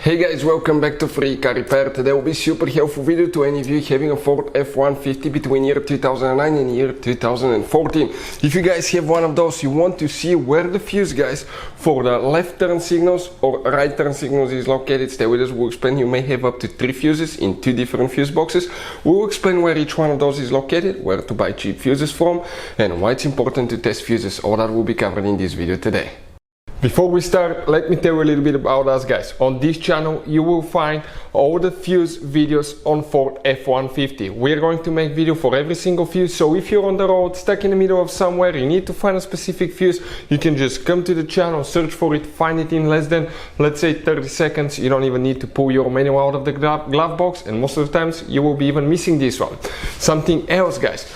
Hey guys, welcome back to Free Car Repair. Today will be super helpful video to any of you having a Ford F-150 between year 2009 and year 2014. If you guys have one of those, you want to see where the fuse, guys, for the left turn signals or right turn signals is located, stay with us. We'll explain. You may have up to 3 fuses in 2 different fuse boxes. We'll explain where each one of those is located, where to buy cheap fuses from, and why it's important to test fuses. All that will be covered in this video today. Before we start, let me tell you a little bit about us, guys. On this channel, you will find all the fuse videos on Ford F-150. We're going to make video for every single fuse, so if you're on the road, stuck in the middle of somewhere, you need to find a specific fuse, you can just come to the channel, search for it, find it in less than, let's say, 30 seconds. You don't even need to pull your manual out of the glove box, and most of the times, you will be even missing this one. Something else, guys.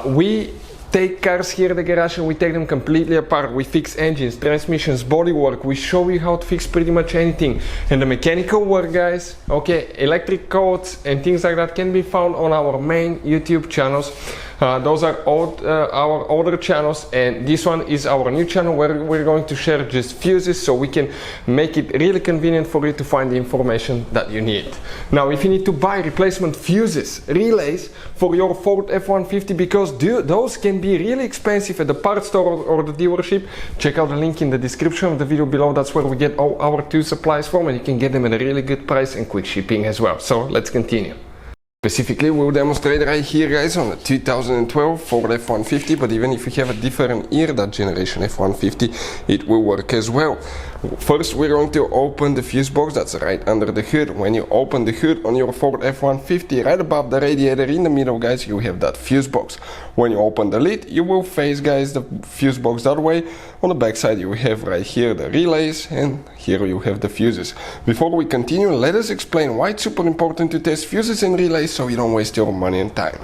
We take cars here at the garage and we take them completely apart. We fix engines, transmissions, bodywork. We show you how to fix pretty much anything. And the mechanical work, guys, okay, electric codes and things like that can be found on our main YouTube channels. Those are our older channels, and this one is our new channel where we're going to share just fuses so we can make it really convenient for you to find the information that you need. Now, if you need to buy replacement fuses, relays for your Ford F-150, because those can be really expensive at the parts store or the dealership, check out the link in the description of the video below. That's where we get all our 2 supplies from, and you can get them at a really good price and quick shipping as well. So let's continue. Specifically, we'll demonstrate right here, guys, on the 2012 Ford F-150, but even if you have a different year, that generation F-150, it will work as well. First, we're going to open the fuse box that's right under the hood. When you open the hood on your Ford F-150, right above the radiator in the middle, guys, you have that fuse box. When you open the lid, you will face, guys, the fuse box that way. On the back side, you have right here the relays, and here you have the fuses. Before we continue, let us explain why it's super important to test fuses and relays so you don't waste your money and time.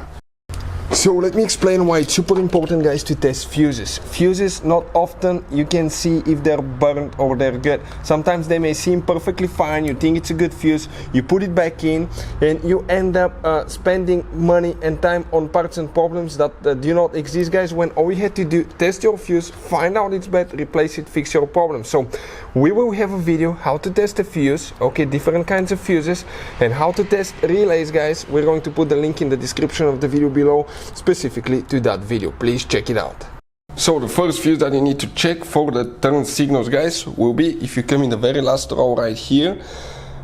So let me explain why it's super important, guys, to test fuses. Fuses, not often you can see if they're burnt or they're good. Sometimes they may seem perfectly fine, you think it's a good fuse, you put it back in, and you end up spending money and time on parts and problems that do not exist, guys, when all you had to do, test your fuse, find out it's bad, replace it, fix your problem. So we will have a video how to test a fuse, okay, different kinds of fuses, and how to test relays, guys. We're going to put the link in the description of the video below, specifically to that video. Please check it out. So the first fuse that you need to check for the turn signals, guys, will be if you come in the very last row right here.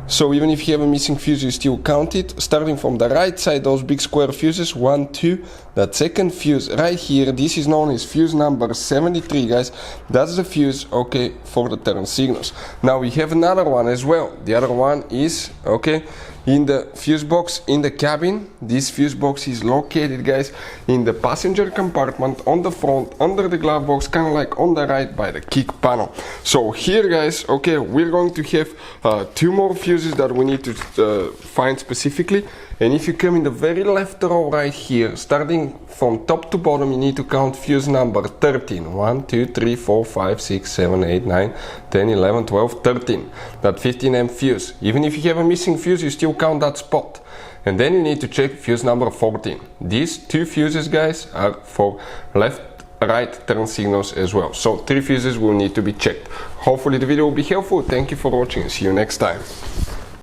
So even if you have a missing fuse, you still count it. Starting from the right side, those big square fuses, 1, 2. That second fuse right here, this is known as fuse number 73, guys. That's the fuse, okay, for the turn signals. Now we have another one as well. The other one is, okay, in the fuse box in the cabin. This fuse box is located, guys, in the passenger compartment on the front, under the glove box, kind of like on the right by the kick panel. So here, guys, okay, we're going to have 2 more fuses that we need to find specifically. And if you come in the very left row right here, starting from top to bottom, you need to count fuse number 13. 1, 2, 3, 4, 5, 6, 7, 8, 9, 10, 11, 12, 13. That 15 amp fuse. Even if you have a missing fuse, you still count that spot. And then you need to check fuse number 14. These 2 fuses, guys, are for left, right turn signals as well. So 3 fuses will need to be checked. Hopefully the video will be helpful. Thank you for watching. See you next time.